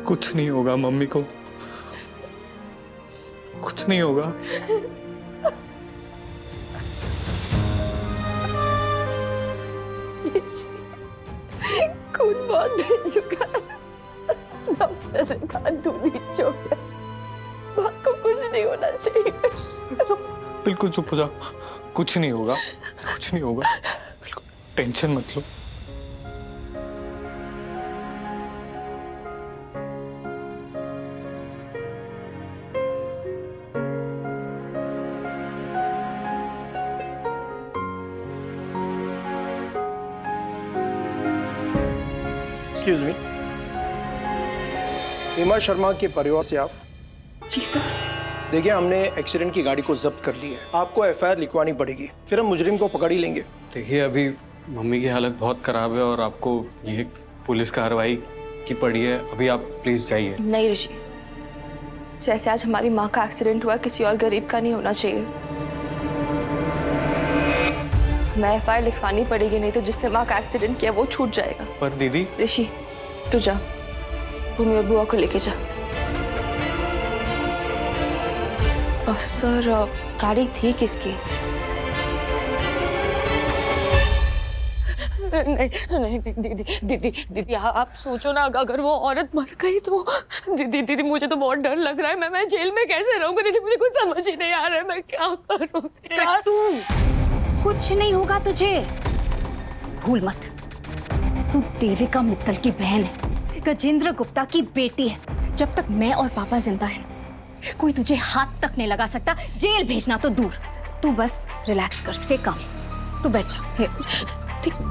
कुछ नहीं होगा मम्मी को, कुछ नहीं होगा। खून बहुत बह चुका है, डॉक्टर ने कहा दूध ही छोड़, माँ को कुछ नहीं होना चाहिए। चुप, बिल्कुल चुप हो जाओ, कुछ नहीं होगा, कुछ नहीं होगा, बिल्कुल टेंशन मत लो। एक्सक्यूज मी, हिमा शर्मा के परिवार से आप? जी सर। देखिए, हमने एक्सीडेंट की गाड़ी को जब्त कर ली है, आपको एफआईआर लिखवानी पड़ेगी, फिर हम मुजरिम को पकड़ ही लेंगे। देखिए, अभी मम्मी की हालत बहुत खराब है और आपको ये पुलिस कार्रवाई की पड़ी है। अभी आप प्लीज जाइए। नहीं ऋषि, जैसे आज हमारी माँ का एक्सीडेंट हुआ, किसी और गरीब का नहीं होना चाहिए। मैं एफआईआर लिखवानी पड़ेगी, नहीं तो जिसने माँ का एक्सीडेंट किया वो छूट जाएगा। पर दीदी। ऋषि तू जा, भूमि और बुआ को लेके जा। सर, गाड़ी थी किसकी? नहीं दीदी दीदी दीदी, आप सोचो ना, अगर वो औरत मर गई तो। दीदी दीदी, मुझे तो बहुत डर लग रहा है। मैं जेल में कैसे रहूंगी दीदी, मुझे कुछ समझ ही नहीं आ रहा है, मैं क्या करूं। तू कुछ नहीं होगा तुझे, भूल मत। तू देविका मित्तल की बहन है, गजेंद्र गुप्ता की बेटी है। जब तक मैं और पापा जिंदा है, कोई तुझे हाथ तक नहीं लगा सकता। जेल भेजना तो दूर, तू बस रिलैक्स कर, स्टे काम। तू बैठ जा,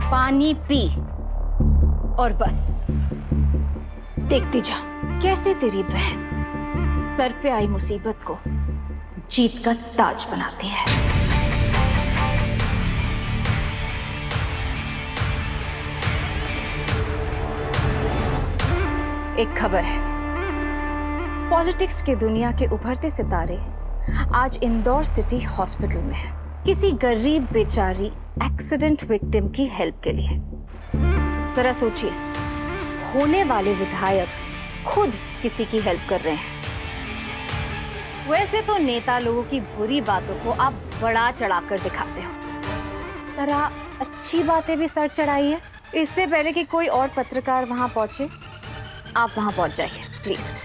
पानी पी और बस देखती जा कैसे तेरी बहन सर पे आई मुसीबत को जीत का ताज बनाती है। एक खबर है, पॉलिटिक्स के दुनिया के उभरते सितारे आज इंदौर सिटी हॉस्पिटल में है, किसी गरीब बेचारी एक्सीडेंट विक्टिम की हेल्प के लिए। जरा सोचिए, होने वाले विधायक खुद किसी की हेल्प कर रहे हैं। वैसे तो नेता लोगों की बुरी बातों को आप बड़ा चढ़ाकर दिखाते हो, जरा अच्छी बातें भी सर चढ़ाइए। इससे पहले कि कोई और पत्रकार वहां पहुंचे, आप वहां पहुंच जाइए प्लीज।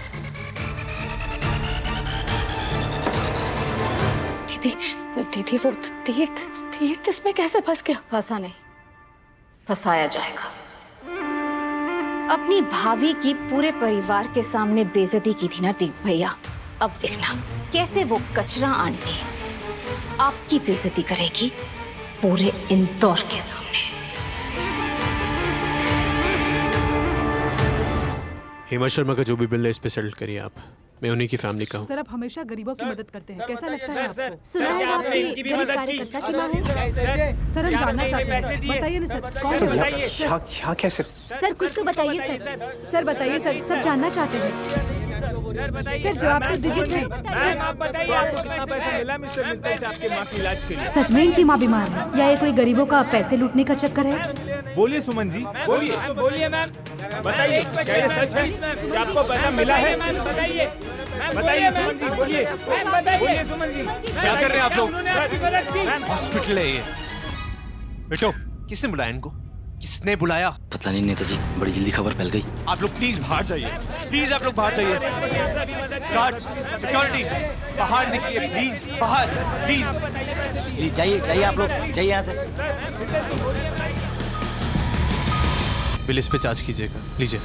दीदी वो तीर्थ इसमें कैसे फंस गया? फंसा नहीं, फंसाया जाएगा। अपनी भाभी की पूरे परिवार के सामने बेइज्जती की थी ना दीप भैया, अब देखना कैसे वो कचरा आंटी आपकी बेइज्जती करेगी पूरे इंदौर के सामने। हेमा शर्मा का जो भी बिल है इस पे सेटल करिए आप, मैं उन्हीं की फैमिली का हूँ। सर, आप हमेशा गरीबों की मदद करते हैं, कैसा लगता है आपको? सुना है आपकी गरीब कार्यकर्ता की माँ है? सर, हम जानना चाहते हैं, बताइए ना सर, कौन है? क्या कैसे? सर कुछ तो बताइए सर। सर बताइए सर, सब जानना चाहते हैं। सर जवाब तो दीजिए सर। आप बताइए, आपको कितना पैसा मिला मिस्टर मित्तल से आपके माँ के इलाज के लिए? सच में इनकी माँ बीमार है या ये कोई गरीबों का पैसे लूटने का चक्कर है? बोलिए सुमन जी, बोलिए बोलिए मैम, बताइए क्या ये सच है कि आपको पैसा मिला है? बताइए बताइए सुमन जी, बोलिए बोलिए सुमन जी। क्या कर रहे हैं आप लोग? हॉस्पिटल है ये। बेटो, किसने बुलाया इनको? किसने बुलाया? पता नहीं नेताजी, बड़ी जल्दी खबर फैल गई। आप लोग प्लीज बाहर जाइए, प्लीज आप लोग बाहर जाइए। गार्ड्स, सिक्योरिटी, बाहर निकलिए प्लीज, बाहर प्लीज। प्लीज जाइए जाइए, आप लोग जाइए यहाँ से। बिल इस पे चार्ज कीजिएगा, लीजिए।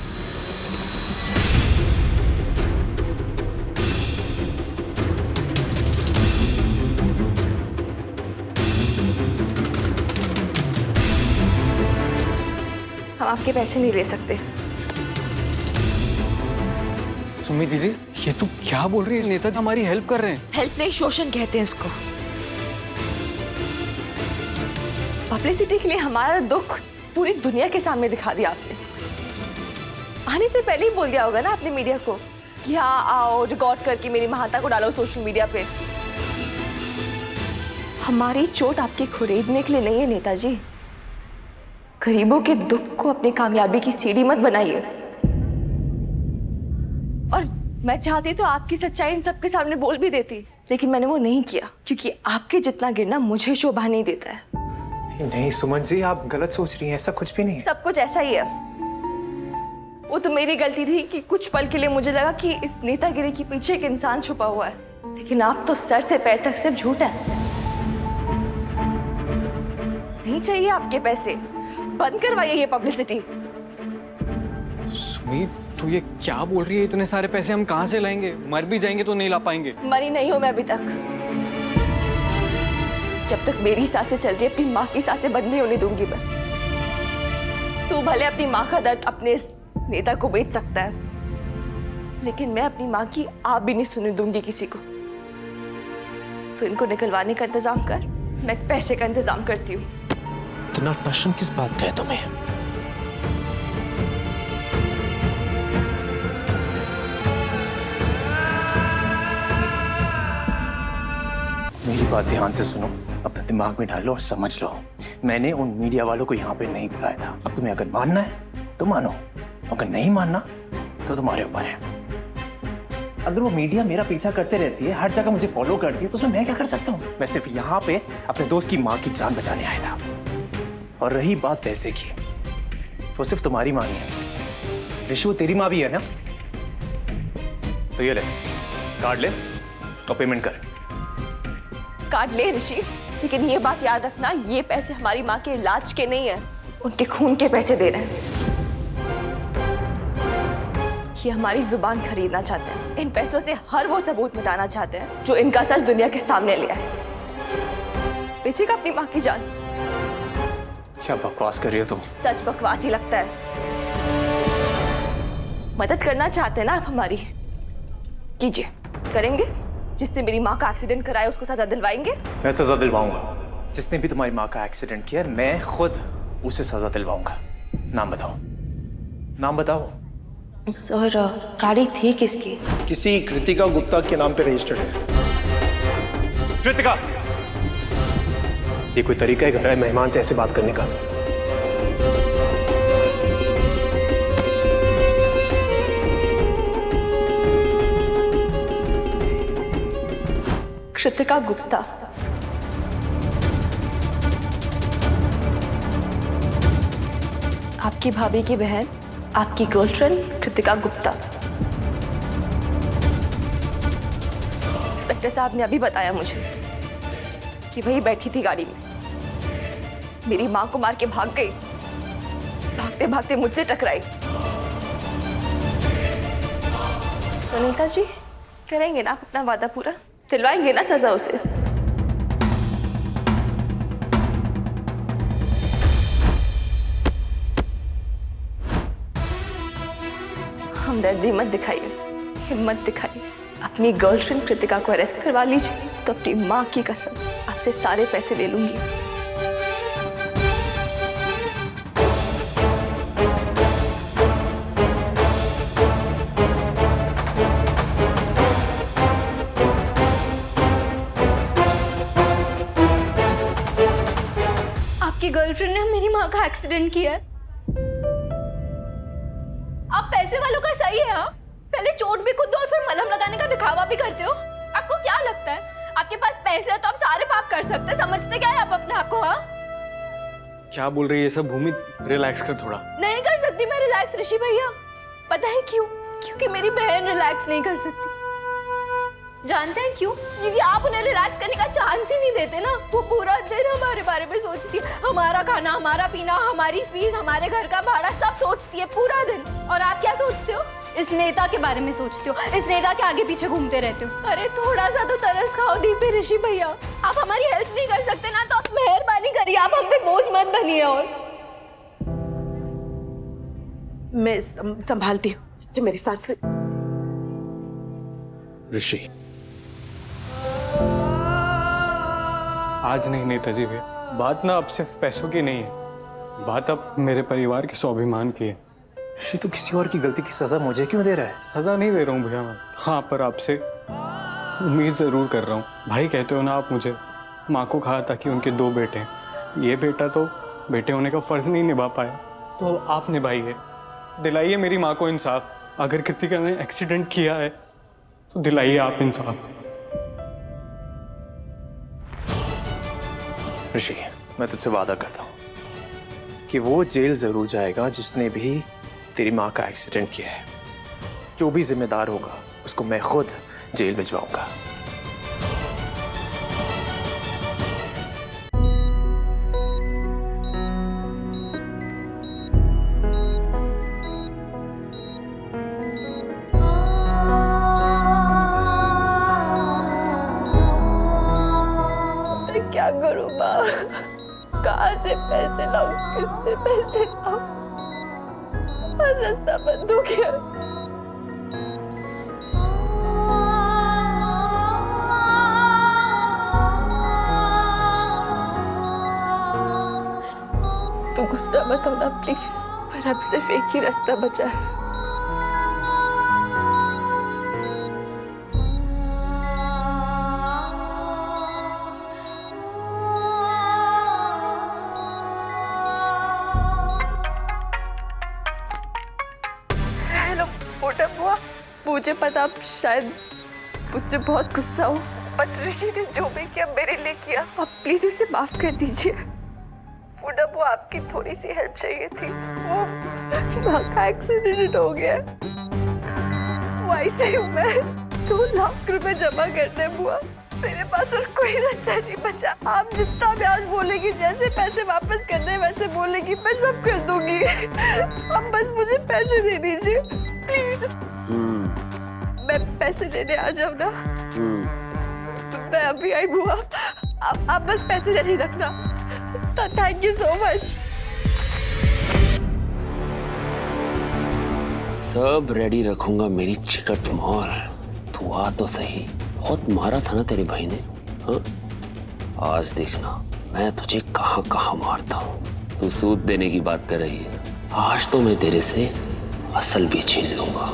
हम आपके पैसे नहीं ले सकते। सुमी दीदी, ये तू क्या बोल रही है? नेताजी हमारी हेल्प कर रहे हैं। हेल्प नहीं, शोषण कहते हैं इसको। पब्लिसिटी के लिए हमारा दुख पूरी दुनिया के सामने दिखा दिया आपने। आने से पहले ही बोल दिया होगा ना आपने मीडिया को कि हाँ आओ, रिकॉर्ड करके मेरी महानता को डालो सोशल मीडिया पे। हमारी चोट आपकी खरीदने के लिए नहीं है नेताजी। गरीबों के दुख को अपनी कामयाबी की सीढ़ी मत बनाइए। मैं चाहती तो आपकी सच्चाई इन सबके सामने बोल भी देती, लेकिन मैंने वो नहीं किया क्योंकि आपके जितना गिरना मुझे शोभा नहीं देता है। नहीं सुमन जी, आप गलत सोच रही हैं, ऐसा कुछ भी नहीं। सब कुछ ऐसा ही है। वो तो मेरी गलती थी कि कुछ पल के लिए मुझे लगा कि इस नेतागिरी के पीछे एक इंसान छुपा हुआ है, लेकिन आप तो सर से पैर तक सिर्फ झूठ है। नहीं चाहिए आपके पैसे, बंद करवाइए ये पब्लिसिटी। सुमी, तू ये क्या बोल रही है? इतने सारे पैसे हम कहाँ से लाएंगे? मर भी जाएंगे तो नहीं ला पाएंगे। मरी नहीं हूं मैं अभी तक। जब तक मेरी सांसें चल रही, अपनी माँ की सांसें बंद नहीं होने दूंगी मैं। तू भले अपनी माँ का दर्द अपने इस नेता को बेच सकता है, लेकिन मैं अपनी माँ की आप भी नहीं सुनने दूंगी किसी को। तो इनको निकलवाने का इंतजाम कर, मैं पैसे का इंतजाम करती हूँ। इतना टेंशन किस बात का है तुम्हें? मेरी बात ध्यान से सुनो, अपने दिमाग में डालो और समझ लो। मैंने उन मीडिया वालों को यहाँ पे नहीं बुलाया था। अब तुम्हें अगर मानना है तो मानो, अगर नहीं मानना तो तुम्हारे ऊपर है। अगर वो मीडिया मेरा पीछा करते रहती है, हर जगह मुझे फॉलो करती है, तो उसमें मैं क्या कर सकता हूँ? मैं सिर्फ यहाँ पे अपने दोस्त की माँ की जान बचाने आया था। और रही बात पैसे की, वो सिर्फ तुम्हारी माँ नहीं है ऋषि, वो तेरी माँ भी है ना। तो ये ले, कार्ड ले और पेमेंट कर। कार्ड ले ऋषि, लेकिन ये बात याद रखना, ये पैसे हमारी माँ के इलाज के नहीं है, उनके खून के पैसे दे रहे हैं। ये हमारी जुबान खरीदना चाहते हैं। इन पैसों से हर वो सबूत मिटाना चाहते हैं जो इनका सच दुनिया के सामने ले आए। बेचेगा अपनी माँ की जान। क्या बकवास कर रही हो तुम? सच बकवास ही लगता है। मदद करना चाहते हैं ना आप हमारी? कीजिए, करेंगे। जिसने मेरी माँ का एक्सीडेंट कराया उसको सजा दिलवाएंगे? मैं सजा दिलवाऊंगा। जिसने भी तुम्हारी माँ का एक्सीडेंट किया, मैं खुद उसे सजा दिलवाऊंगा। नाम बताओ, नाम बताओ। सर, गाड़ी थी किसकी? किसी कृतिका गुप्ता के नाम पे रजिस्टर्ड है। कृतिका, ये कोई तरीका है घर आए मेहमान से ऐसे बात करने का? कृतिका गुप्ता, आपकी भाभी की बहन, आपकी गर्लफ्रेंड कृतिका गुप्ता। इंस्पेक्टर साहब ने अभी बताया मुझे कि वही बैठी थी गाड़ी में, मेरी माँ को मार के भाग गई, भागते भागते मुझसे टकराई। सुनीता जी, करेंगे ना आप अपना वादा पूरा? दिलवाएंगे ना सजा उसे? हमदर्दी मत दिखाइए, हिम्मत दिखाइए। अपनी गर्लफ्रेंड कृतिका को अरेस्ट करवा लीजिए, तो अपनी माँ की कसम आपसे सारे पैसे ले लूंगी। आपकी गर्लफ्रेंड ने मेरी माँ का एक्सीडेंट किया है। आप पैसे वालों का सही है। हाँ, पहले चोट भी खुद दो और फिर मलहम लगाने का दिखावा भी करते हो। आपको क्या लगता है आपके पास पैसे है तो आप सारे पाप कर सकते हैं? समझते क्या है आप अपने आप को? हाँ, क्या बोल रही है सब? भूमि, रिलैक्स कर थोड़ा। नहीं कर सकती मैं रिलैक्स ऋषि भैया। पता है क्यों? क्योंकि मेरी बहन रिलैक्स नहीं कर सकती। जानते हैं क्यों? क्योंकि आप उन्हें रिलैक्स करने का चांस ही नहीं देते ना। वो पूरा दिन हमारे बारे में सोचती है, हमारा खाना, हमारा पीना, हमारी फीस, हमारे घर का भाड़ा, सब सोचती है पूरा दिन। और आप क्या सोचते हो? इस नेता के बारे में सोचते हो, इस नेता के आगे पीछे घूमते रहते हो। अरे थोड़ा सा तो तरस खाओ दीपी ऋषि भैया। आप हमारी हेल्प नहीं कर सकते ना, तो आप मेहरबानी करिए, आप हम पे बोझ मत बनिए। और मैं संभालती हूँ, जो मेरे साथ। ऋषि, आज नहीं नेताजी भैया, बात ना अब सिर्फ पैसों की नहीं है, बात अब मेरे परिवार के स्वाभिमान की है। ऋषि, तू किसी और की गलती की सजा मुझे क्यों दे रहा है? सजा नहीं दे रहा हूँ भैया मैं, हाँ, पर आपसे उम्मीद जरूर कर रहा हूँ। भाई कहते हो ना आप मुझे, माँ को कहा था कि उनके 2 बेटे हैं, ये बेटा तो बेटे होने का फर्ज नहीं निभा पाया, तो आप निभाइए, दिलाइए मेरी माँ को इंसाफ। अगर कृतिका ने एक्सीडेंट किया है तो दिलाइए आप इंसाफ। ऋषि, मैं तुझसे वादा करता हूँ कि वो जेल जरूर जाएगा जिसने भी तेरी माँ का एक्सीडेंट किया है। जो भी जिम्मेदार होगा उसको मैं खुद जेल भिजवाऊंगा। मैं क्या करूँ माँ? कहाँ से पैसे लाऊं? किससे पैसे लाऊं? हर रास्ता बंद हो गया। तू गुस्सा मत होना प्लीज, पर अब सिर्फ एक ही रास्ता बचा है। हेलो मोटा बुआ, मुझे पता आप शायद मुझसे बहुत गुस्सा हो, बट ऋषि ने जो भी किया मेरे लिए किया, आप प्लीज उसे माफ कर दीजिए। मोटा बुआ, आपकी थोड़ी सी हेल्प चाहिए थी। वो माँ का एक्सीडेंट हो गया, वैसे ही मैं 2 लाख रुपए जमा करने बुआ, मेरे पास और कोई रास्ता नहीं बचा। आप जितना ब्याज बोलेगी, जैसे पैसे वापस करने वैसे बोलेगी, मैं सब कर दूंगी। अब बस मुझे पैसे दे दीजिए प्लीज। मैं पैसे लेने आ जाऊँ ना? मैं अभी आई बुआ, आप बस पैसे रेडी रखना। Thank you so much. सब रेडी रखूंगा मेरी चिकट मोर। तू आ तो सही, बहुत मारा था ना तेरे भाई ने, हाँ? आज देखना मैं तुझे कहाँ कहाँ मारता हूँ। तू सूद देने की बात कर रही है, आज तो मैं तेरे से असल भी छीन लूंगा।